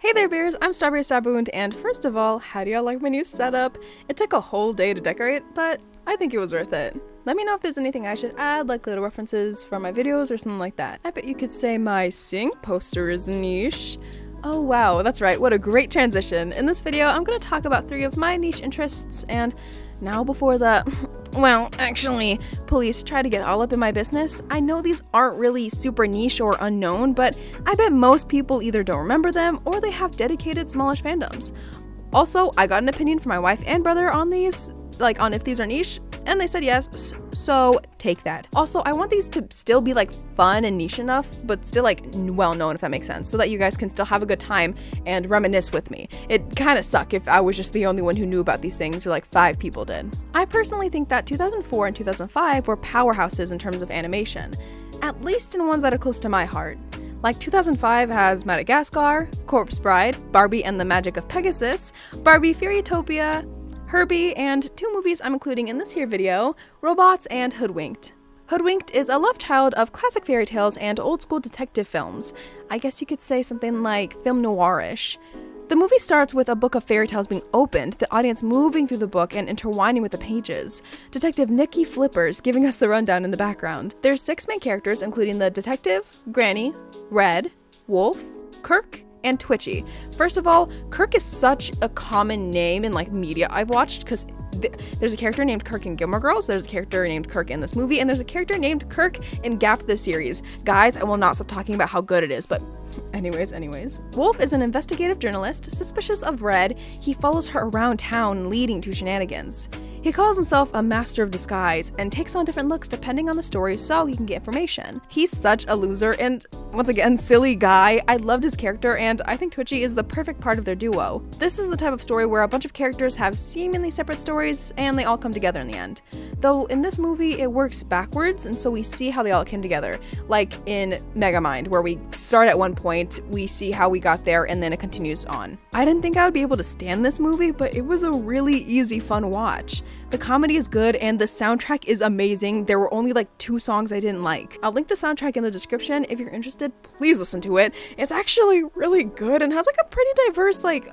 Hey there bears, I'm Strawberry Sabooned, and first of all, how do y'all like my new setup? It took a whole day to decorate, but I think it was worth it. Let me know if there's anything I should add, like little references from my videos or something like that. I bet you could say my sync poster is niche. Oh wow, that's right, what a great transition. In this video, I'm going to talk about 3 of my niche interests, and now before the, well, actually, police try to get all up in my business, I know these aren't really super niche or unknown, but I bet most people either don't remember them or they have dedicated smallish fandoms. Also, I got an opinion from my wife and brother on these, like on if these are niche, and they said yes, so take that. Also, I want these to still be like fun and niche enough, but still like well known, if that makes sense, so that you guys can still have a good time and reminisce with me. It kind of suck if I was just the only one who knew about these things, or like 5 people did. I personally think that 2004 and 2005 were powerhouses in terms of animation, at least in ones that are close to my heart. Like 2005 has Madagascar, Corpse Bride, Barbie and the Magic of Pegasus, Barbie Fairytopia, Herbie, and 2 movies I'm including in this here video, Robots and Hoodwinked. Hoodwinked is a love child of classic fairy tales and old school detective films. I guess you could say something like film noir-ish. The movie starts with a book of fairy tales being opened, the audience moving through the book and intertwining with the pages. Detective Nikki Flippers giving us the rundown in the background. There's 6 main characters, including the detective, Granny, Red, Wolf, Kirk, and Twitchy. First of all, Kirk is such a common name in like media I've watched, because there's a character named Kirk in Gilmore Girls, there's a character named Kirk in this movie, and there's a character named Kirk in Gap the series. Guys, I will not stop talking about how good it is, but anyways. Wolf is an investigative journalist, suspicious of Red. He follows her around town, leading to shenanigans. He calls himself a master of disguise and takes on different looks depending on the story so he can get information. He's such a loser and, once again, silly guy. I loved his character, and I think Twitchy is the perfect part of their duo. This is the type of story where a bunch of characters have seemingly separate stories and they all come together in the end. Though in this movie it works backwards, and so we see how they all came together. Like in Megamind, where we start at one point, we see how we got there, and then it continues on. I didn't think I would be able to stand this movie, but it was a really easy, fun watch. The comedy is good and the soundtrack is amazing. There were only like 2 songs I didn't like. I'll link the soundtrack in the description. If you're interested, please listen to it. It's actually really good and has like a pretty diverse like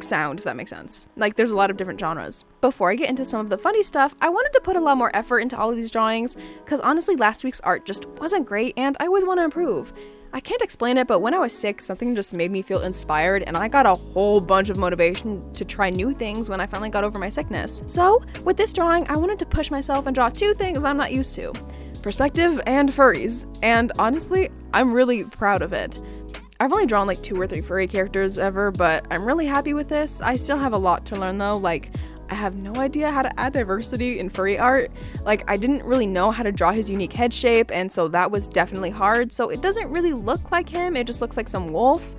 sound, if that makes sense. Like there's a lot of different genres. Before I get into some of the funny stuff, I wanted to put a lot more effort into all of these drawings, because honestly last week's art just wasn't great and I always want to improve. I can't explain it, but when I was sick, something just made me feel inspired, and I got a whole bunch of motivation to try new things when I finally got over my sickness. So, with this drawing, I wanted to push myself and draw 2 things I'm not used to: perspective and furries, and honestly, I'm really proud of it. I've only drawn like 2 or 3 furry characters ever, but I'm really happy with this. I still have a lot to learn though, like I have no idea how to add diversity in furry art. Like, I didn't really know how to draw his unique head shape, and so that was definitely hard. So it doesn't really look like him, it just looks like some wolf.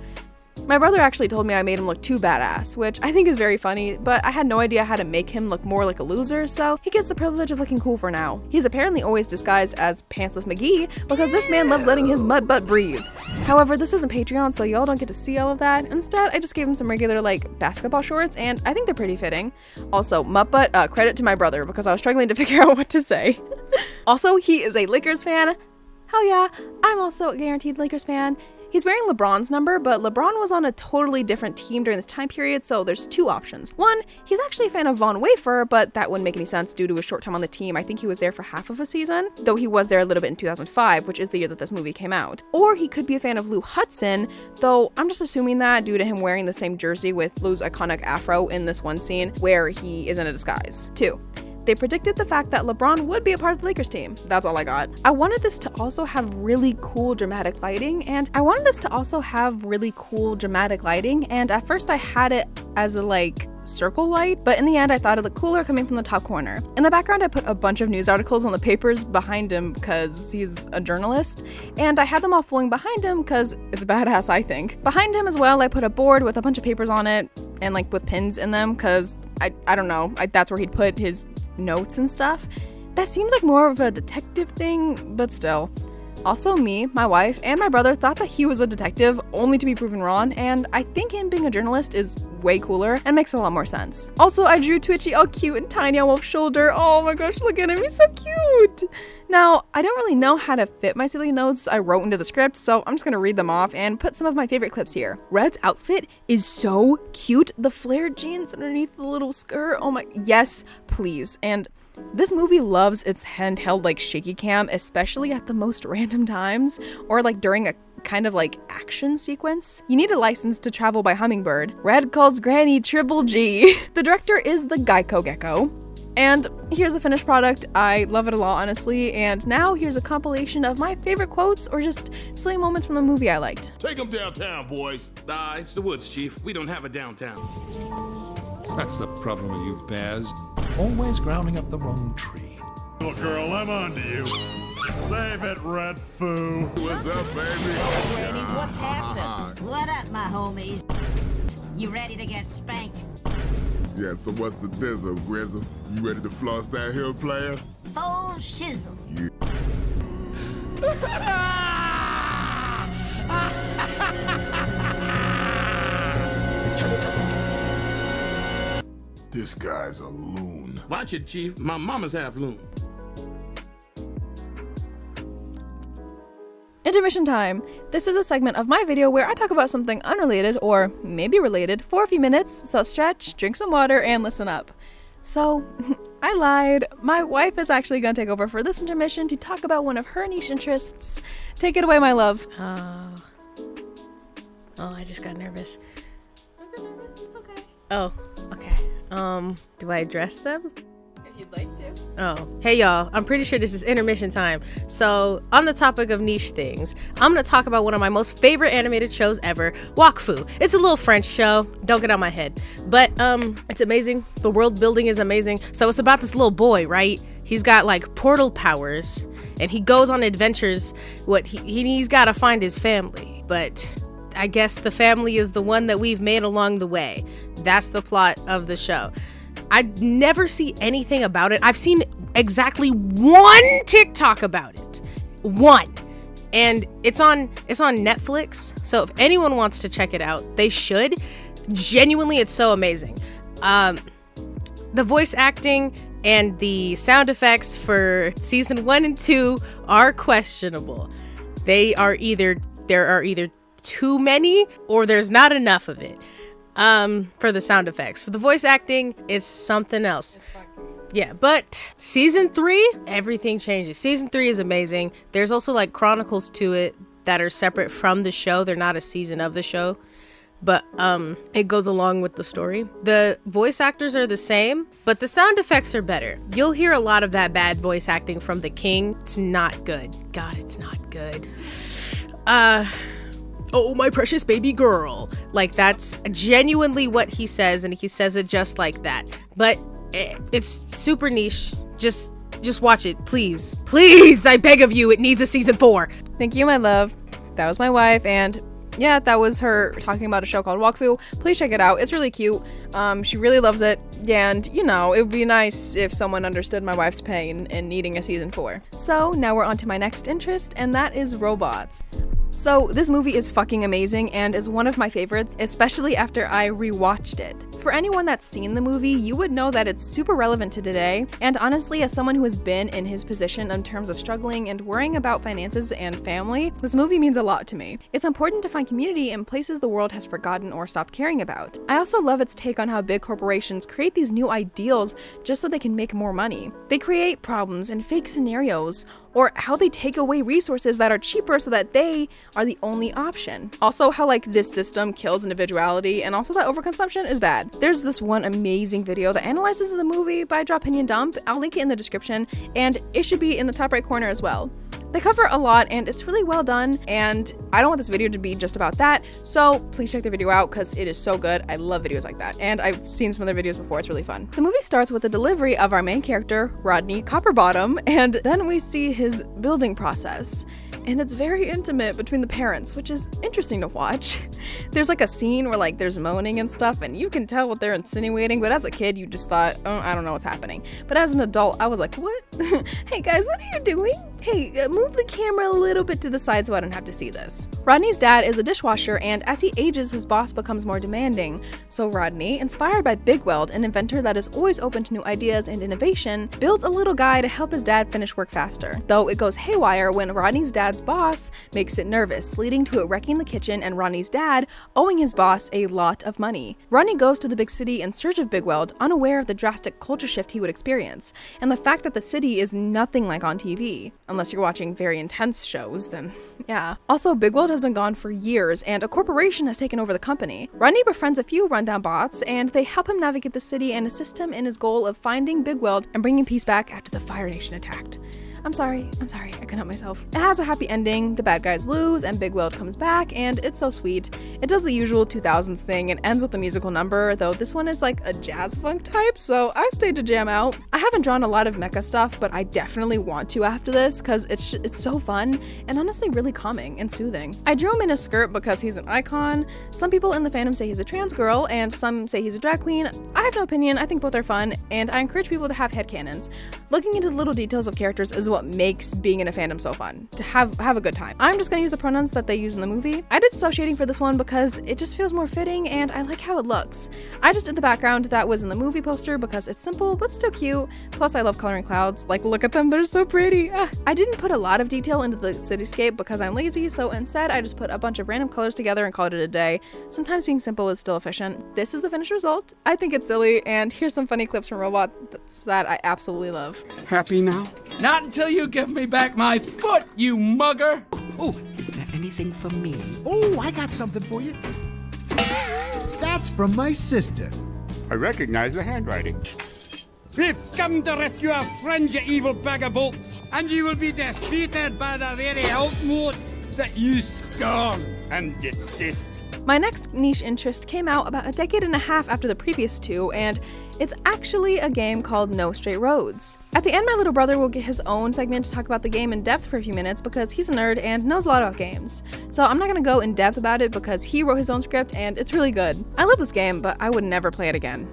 My brother actually told me I made him look too badass, which I think is very funny, but I had no idea how to make him look more like a loser, so he gets the privilege of looking cool for now. He's apparently always disguised as Pantsless McGee because this man loves letting his mud butt breathe. However, this isn't Patreon, so y'all don't get to see all of that. Instead, I just gave him some regular like basketball shorts, and I think they're pretty fitting. Also, mutt butt, credit to my brother because I was struggling to figure out what to say. Also, he is a Lakers fan. Hell yeah, I'm also a guaranteed Lakers fan. He's wearing LeBron's number, but LeBron was on a totally different team during this time period, so there's 2 options. One, he's actually a fan of Von Wafer, but that wouldn't make any sense due to his short time on the team. I think he was there for half of a season, though he was there a little bit in 2005, which is the year that this movie came out. Or he could be a fan of Lou Hudson, though I'm just assuming that due to him wearing the same jersey with Lou's iconic afro in this one scene where he is in a disguise. 2. They predicted the fact that LeBron would be a part of the Lakers team. That's all I got. I wanted this to also have really cool dramatic lighting, and at first I had it as a like circle light, but in the end I thought it looked cooler coming from the top corner. In the background I put a bunch of news articles on the papers behind him because he's a journalist, and I had them all flowing behind him because it's badass, I think. Behind him as well I put a board with a bunch of papers on it and like with pins in them because I don't know, that's where he'd put his notes and stuff. That seems like more of a detective thing, but still. Also, me, my wife, and my brother thought that he was the detective, only to be proven wrong, and I think him being a journalist is way cooler and makes a lot more sense. Also, I drew Twitchy all cute and tiny on Wolf's shoulder. Oh my gosh, look at him, he's so cute! Now, I don't really know how to fit my silly notes I wrote into the script, so I'm just gonna read them off and put some of my favorite clips here. Red's outfit is so cute. The flared jeans underneath the little skirt, oh my, yes, please. And this movie loves its handheld like shaky cam, especially at the most random times, or like during a kind of like action sequence. You need a license to travel by hummingbird. Red calls Granny Triple G. The director is the Geico Gecko. And here's a finished product. I love it a lot, honestly. And now here's a compilation of my favorite quotes or just silly moments from the movie I liked. Take them downtown, boys. It's the woods, Chief. We don't have a downtown. That's the problem with you bears. Always grounding up the wrong tree. Little girl, I'm on to you. Save it, Red Foo. What's up, baby? Granny, what's happening? What up, my homies? You ready to get spanked? Yeah, so what's the dizzle, Grizzle? You ready to floss that hill, player? Full shizzle. Yeah. This guy's a loon. Watch it, Chief. My mama's half loon. Intermission time. This is a segment of my video where I talk about something unrelated or maybe related for a few minutes, so stretch, drink some water, and listen up. So, I lied. My wife is actually gonna take over for this intermission to talk about one of her niche interests. Take it away, my love. Oh, I just got nervous. Don't get nervous, it's okay. Oh, okay. Do I address them? If you'd like to. Oh, hey y'all, I'm pretty sure this is intermission time. So, on the topic of niche things, I'm gonna talk about one of my most favorite animated shows ever, Wakfu. It's a little French show, don't get on my head. But, it's amazing. The world building is amazing. So it's about this little boy, right? He's got like portal powers, and he goes on adventures. He's gotta find his family, but I guess the family is the one that we've made along the way. That's the plot of the show. I never see anything about it. I've seen exactly one TikTok about it. One. And it's on Netflix. So if anyone wants to check it out, they should. Genuinely, it's so amazing. The voice acting and the sound effects for season 1 and 2 are questionable. There are either too many or there's not enough of it. For the sound effects. For the voice acting, it's something else. Yeah, but season 3, everything changes. Season 3 is amazing. There's also like chronicles to it that are separate from the show. They're not a season of the show, but it goes along with the story. The voice actors are the same, but the sound effects are better. You'll hear a lot of that bad voice acting from the king. It's not good. God, it's not good. Oh, my precious baby girl. Like, that's genuinely what he says, and he says it just like that. But it's super niche. Just watch it, please. Please, I beg of you, it needs a season 4. Thank you, my love. That was my wife, and yeah, that was her talking about a show called Wakfu. Please check it out. It's really cute. She really loves it, and you know, it would be nice if someone understood my wife's pain in needing a season 4. So now we're on to my next interest, and that is robots. So this movie is fucking amazing and is one of my favorites, especially after I rewatched it. For anyone that's seen the movie, you would know that it's super relevant to today, and honestly, as someone who has been in his position in terms of struggling and worrying about finances and family, this movie means a lot to me. It's important to find community in places the world has forgotten or stopped caring about. I also love its take on how big corporations create these new ideals just so they can make more money. They create problems and fake scenarios, or how they take away resources that are cheaper so that they are the only option. Also, how like this system kills individuality, and also that overconsumption is bad. There's this one amazing video that analyzes the movie by Drawpinion Dump. I'll link it in the description, and it should be in the top right corner as well. They cover a lot, and it's really well done, and I don't want this video to be just about that, so please check the video out because it is so good. I love videos like that, and I've seen some other videos before. It's really fun. The movie starts with the delivery of our main character, Rodney Copperbottom, and then we see his building process. and it's very intimate between the parents, which is interesting to watch. There's like a scene where like there's moaning and stuff, and you can tell what they're insinuating, but as a kid you just thought, oh, I don't know what's happening. But as an adult, I was like, what? Hey guys, what are you doing? Hey, move the camera a little bit to the side so I don't have to see this. Rodney's dad is a dishwasher, and as he ages, his boss becomes more demanding. So Rodney, inspired by Big Weld, an inventor that is always open to new ideas and innovation, builds a little guy to help his dad finish work faster. Though it goes haywire when Rodney's dad's boss makes it nervous, leading to it wrecking the kitchen and Rodney's dad owing his boss a lot of money. Rodney goes to the big city in search of Big Weld, unaware of the drastic culture shift he would experience, and the fact that the city is nothing like on TV. Unless you're watching very intense shows, then yeah. Also, Big Weld has been gone for years, and a corporation has taken over the company. Rodney befriends a few rundown bots, and they help him navigate the city and assist him in his goal of finding Big Weld and bringing peace back after the Fire Nation attacked. I'm sorry, I couldn't help myself. It has a happy ending, the bad guys lose, and Big Weld comes back, and it's so sweet. It does the usual 2000s thing and ends with a musical number, though this one is like a jazz funk type, so I stayed to jam out. I haven't drawn a lot of mecha stuff, but I definitely want to after this, because it's so fun, and honestly really calming and soothing. I drew him in a skirt because he's an icon. Some people in the fandom say he's a trans girl, and some say he's a drag queen. I have no opinion, I think both are fun, and I encourage people to have headcanons. Looking into the little details of characters is what makes being in a fandom so fun, to have a good time. I'm just gonna use the pronouns that they use in the movie. I did cel shading for this one because it just feels more fitting and I like how it looks. I just did the background that was in the movie poster because it's simple but still cute, plus I love coloring clouds. Like, look at them, they're so pretty. I didn't put a lot of detail into the cityscape because I'm lazy, so instead I just put a bunch of random colors together and called it a day. Sometimes being simple is still efficient. This is the finished result. I think it's silly, and here's some funny clips from Robot that I absolutely love. Happy now? Not until you give me back my foot, you mugger! Oh, is there anything for me? Oh, I got something for you. That's from my sister. I recognize the handwriting. We've come to rescue our friend, you evil bag of bolts, and you will be defeated by the very outmosts that you scorn and detest. My next niche interest came out about a decade and a half after the previous two, and it's actually a game called No Straight Roads. At the end, my little brother will get his own segment to talk about the game in depth for a few minutes because he's a nerd and knows a lot about games. So I'm not gonna go in depth about it because he wrote his own script and it's really good. I love this game, but I would never play it again.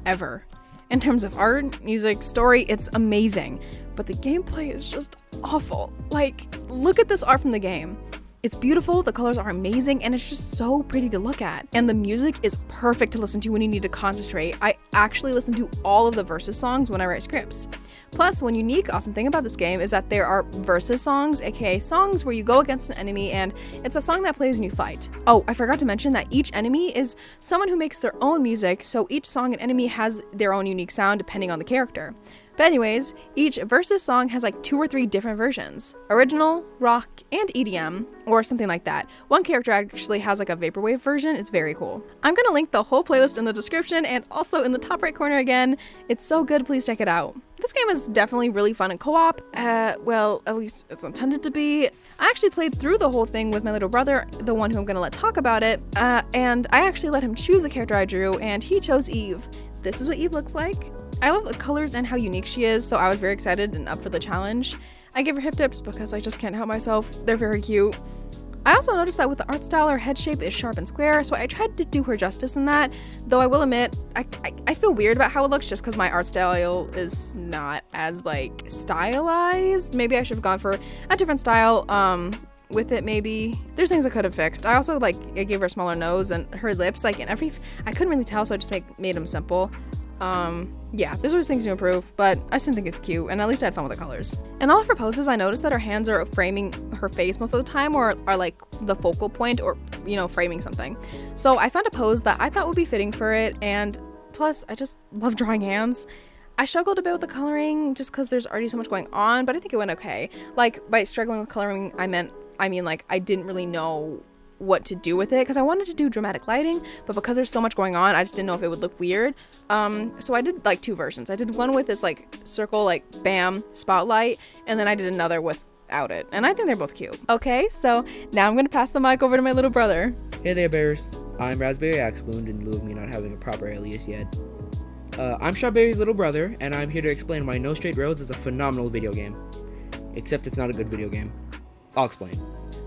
Ever. In terms of art, music, story, it's amazing, but the gameplay is just awful. Like, look at this art from the game. It's beautiful, the colors are amazing, and it's just so pretty to look at. And the music is perfect to listen to when you need to concentrate. I actually listen to all of the versus songs when I write scripts. Plus, one unique, awesome thing about this game is that there are versus songs, aka songs where you go against an enemy and it's a song that plays when you fight. Oh, I forgot to mention that each enemy is someone who makes their own music, so each song and enemy has their own unique sound depending on the character. But anyways, each versus song has like 2 or 3 different versions. Original, rock, and EDM, or something like that. One character actually has like a vaporwave version, it's very cool. I'm gonna link the whole playlist in the description and also in the top right corner again. It's so good, please check it out. This game is definitely really fun in co-op, well, at least it's intended to be. I actually played through the whole thing with my little brother, the one who I'm gonna let talk about it, and I actually let him choose a character I drew, and he chose Eve. This is what Eve looks like. I love the colors and how unique she is, so I was very excited and up for the challenge. I give her hip dips because I just can't help myself. They're very cute. I also noticed that with the art style, her head shape is sharp and square, so I tried to do her justice in that, though I will admit, I feel weird about how it looks just because my art style is not as, like, stylized. Maybe I should have gone for a different style, with it maybe. There's things I could have fixed. I also, like, I gave her a smaller nose and her lips, like, and I couldn't really tell, so I just made them simple. Yeah, there's always things to improve, but I still think it's cute, and at least I had fun with the colors. In all of her poses, I noticed that her hands are framing her face most of the time, or are like the focal point, or, you know, framing something. So I found a pose that I thought would be fitting for it, and plus, I just love drawing hands. I struggled a bit with the coloring just because there's already so much going on, but I think it went okay. Like, by struggling with coloring, I mean like I didn't really know what to do with it because I wanted to do dramatic lighting, but because there's so much going on, I just didn't know if it would look weird. So I did like 2 versions. I did one with this like circle, like bam, spotlight, and then I did another without it, and I think they're both cute. Okay, so now I'm gonna pass the mic over to my little brother. Hey there, bears. I'm Raspberry Axewound in lieu of me not having a proper alias yet. I'm Strawberry's little brother, and I'm here to explain why No Straight Roads is a phenomenal video game. Except it's not a good video game. I'll explain.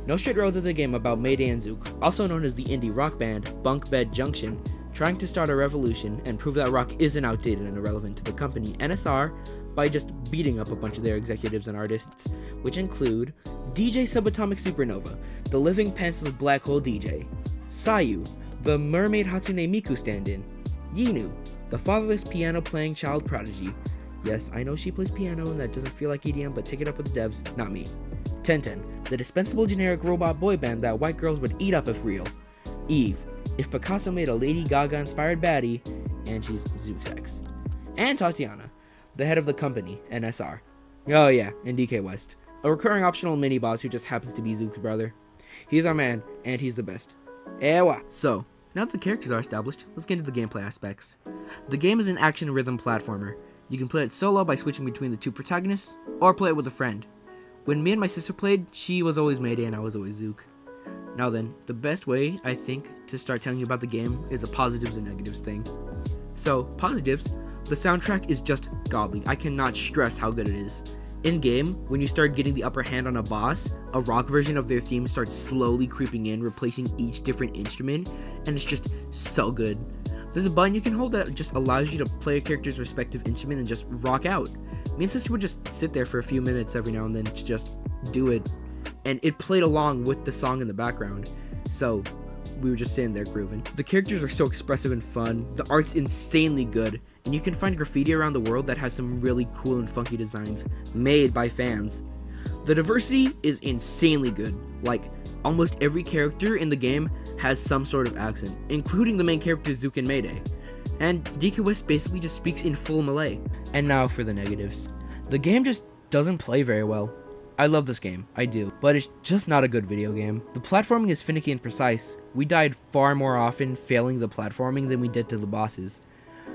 No Straight Roads is a game about Mayday and Zook, also known as the indie rock band Bunk Bed Junction, trying to start a revolution and prove that rock isn't outdated and irrelevant to the company NSR by just beating up a bunch of their executives and artists, which include DJ Subatomic Supernova, the living pantsless black hole DJ, Sayu, the mermaid Hatsune Miku stand-in, Yinu, the fatherless piano-playing child prodigy. Yes, I know she plays piano and that doesn't feel like EDM, but take it up with the devs, not me. Tenten, the dispensable generic robot boy band that white girls would eat up if real. Eve, if Picasso made a Lady Gaga-inspired baddie, and she's Zook's ex. And Tatiana, the head of the company, NSR. Oh yeah, and DK West, a recurring optional mini-boss who just happens to be Zook's brother. He's our man, and he's the best. Ewa. So, now that the characters are established, let's get into the gameplay aspects. The game is an action rhythm platformer. You can play it solo by switching between the two protagonists, or play it with a friend. When me and my sister played, she was always Mayday and I was always Zook. Now then, the best way, I think, to start telling you about the game is a positives and negatives thing. So, positives, the soundtrack is just godly. I cannot stress how good it is. In-game, when you start getting the upper hand on a boss, a rock version of their theme starts slowly creeping in, replacing each different instrument, and it's just so good. There's a button you can hold that just allows you to play a character's respective instrument and just rock out. Me and sister would just sit there for a few minutes every now and then to just do it, and it played along with the song in the background, so we were just sitting there grooving. The characters are so expressive and fun, the art's insanely good, and you can find graffiti around the world that has some really cool and funky designs made by fans. The diversity is insanely good, like almost every character in the game has some sort of accent, including the main characters Zook and Mayday. And DK West basically just speaks in full Malay. And now for the negatives. The game just doesn't play very well. I love this game, I do, but it's just not a good video game. The platforming is finicky and precise. We died far more often failing the platforming than we did to the bosses.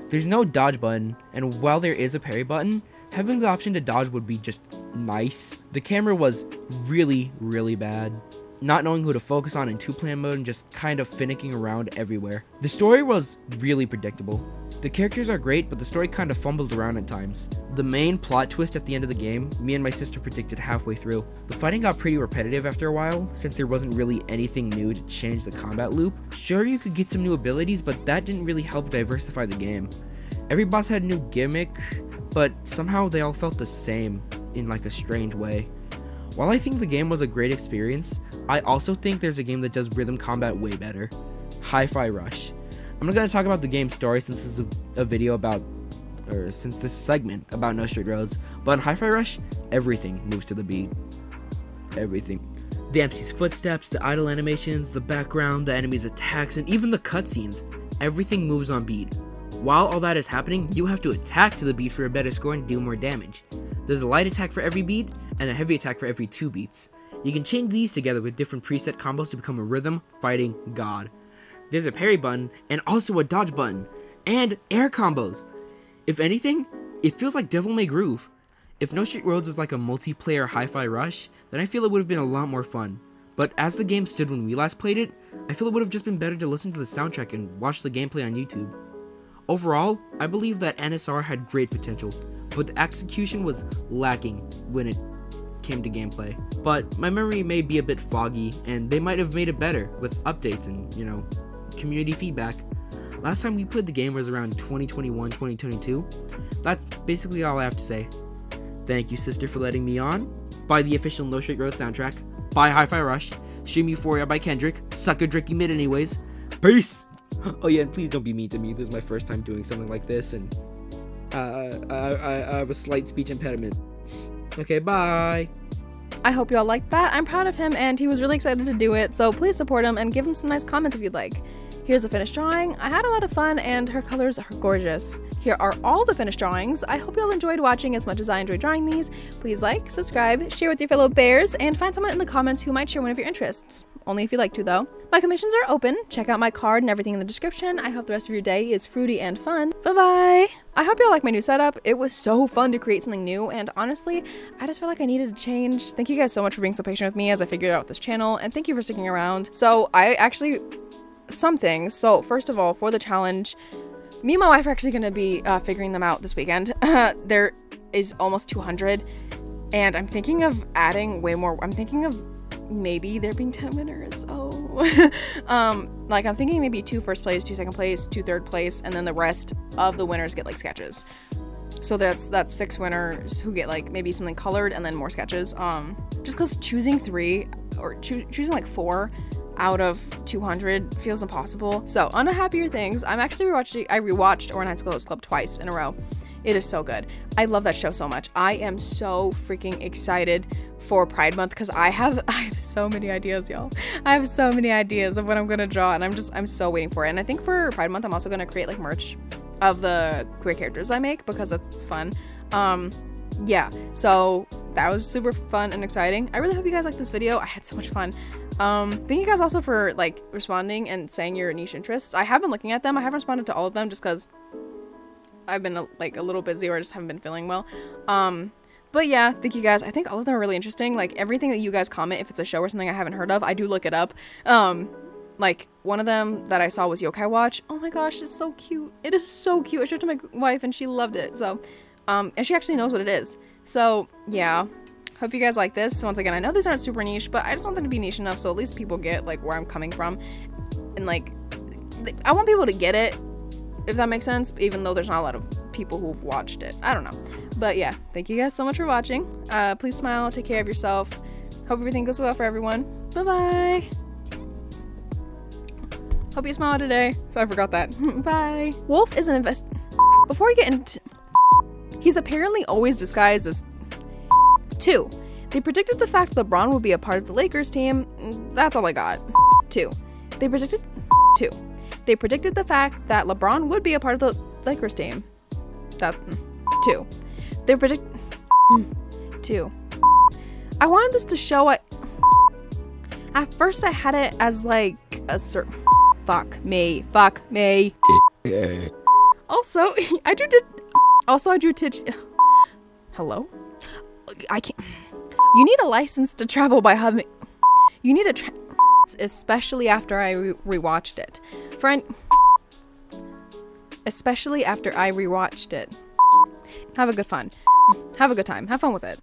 There's no dodge button, and while there is a parry button, having the option to dodge would be just nice. The camera was really, really bad. Not knowing who to focus on in two-player mode and just kind of finicking around everywhere. The story was really predictable. The characters are great, but the story kind of fumbled around at times. The main plot twist at the end of the game, me and my sister predicted halfway through. The fighting got pretty repetitive after a while, since there wasn't really anything new to change the combat loop. Sure, you could get some new abilities, but that didn't really help diversify the game. Every boss had a new gimmick, but somehow they all felt the same in like a strange way. While I think the game was a great experience, I also think there's a game that does rhythm combat way better. Hi-Fi Rush. I'm not going to talk about the game's story since this is a video about, or since this segment about No Straight Roads, but in Hi-Fi Rush, everything moves to the beat. Everything. The MC's footsteps, the idle animations, the background, the enemy's attacks, and even the cutscenes. Everything moves on beat. While all that is happening, you have to attack to the beat for a better score and do more damage. There's a light attack for every beat, and a heavy attack for every 2 beats. You can chain these together with different preset combos to become a rhythm fighting god. There's a parry button, and also a dodge button, and air combos. If anything, it feels like Devil May Groove. If No Straight Roads is like a multiplayer Hi-Fi Rush, then I feel it would have been a lot more fun. But as the game stood when we last played it, I feel it would have just been better to listen to the soundtrack and watch the gameplay on YouTube. Overall, I believe that NSR had great potential, but the execution was lacking when it came to gameplay. But my memory may be a bit foggy, and they might have made it better with updates and, community feedback. Last time we played the game was around 2021-2022. That's basically all I have to say. Thank you, sister, for letting me on. Buy the official No Straight Road soundtrack. Buy Hi-Fi Rush. Stream Euphoria by Kendrick. Suck a Drick you mid anyways. Peace! Oh yeah, and please don't be mean to me. This is my first time doing something like this, and I have a slight speech impediment. Okay, bye! I hope you all liked that. I'm proud of him, and he was really excited to do it, so please support him and give him some nice comments if you'd like. Here's a finished drawing. I had a lot of fun, and her colors are gorgeous. Here are all the finished drawings. I hope you all enjoyed watching as much as I enjoyed drawing these. Please like, subscribe, share with your fellow bears, and find someone in the comments who might share one of your interests. Only if you like to, though. My commissions are open. Check out my card and everything in the description. I hope the rest of your day is fruity and fun. Bye-bye! I hope you all like my new setup. It was so fun to create something new, and honestly, I just felt like I needed to change. Thank you guys so much for being so patient with me as I figured out this channel, and thank you for sticking around. So, So, first of all, for the challenge, me and my wife are actually going to be figuring them out this weekend. There is almost 200, and I'm thinking of adding way more. I'm thinking of maybe there being 10 winners. Oh. Like I'm thinking maybe 2 first place, 2 second place, 2 third place, and then the rest of the winners get like sketches. So that's 6 winners who get like maybe something colored and then more sketches. Just because choosing 3 or choosing like 4 out of 200 feels impossible. So on to happier things, I rewatched Orange High School Host Club twice in a row. It is so good. I love that show so much. I am so freaking excited for Pride Month because I have so many ideas, y'all. I have so many ideas of what I'm gonna draw, and I'm so waiting for it. And I think for Pride Month I'm also gonna create like merch of the queer characters I make because that's fun. Yeah, so that was super fun and exciting. I really hope you guys like this video. I had so much fun. Thank you guys also for like responding and saying your niche interests. I have been looking at them. I haven't responded to all of them just because I've been like a little busy or I just haven't been feeling well. But yeah, thank you guys. I think all of them are really interesting. Like everything that you guys comment, if it's a show or something I haven't heard of, I do look it up. Like one of them that I saw was Yokai Watch. Oh my gosh, it's so cute. It is so cute. I showed it to my wife and she loved it. So, and she actually knows what it is. So yeah, hope you guys like this. Once again, I know these aren't super niche, but I just want them to be niche enough so at least people get like where I'm coming from. And like, I want people to get it, if that makes sense, even though there's not a lot of people who've watched it. I don't know. But yeah, thank you guys so much for watching. Please smile, take care of yourself. Hope everything goes well for everyone. Bye-bye. Hope you smile today. So I forgot that. Bye. Wolf is an before you get into... He's apparently always disguised as... 2. They predicted the fact LeBron would be a part of the Lakers team. That's all I got. 2. They predicted... 2. They predicted the fact that LeBron would be a part of the Lakers team. That... 2. They predict... 2. I wanted this to show at first I had it as like a certain... Fuck me. Also, I drew hello? I can't. You need a license to travel by humming. You need a especially after I rewatched it. Especially after I rewatched it. Have a good time. Have fun with it.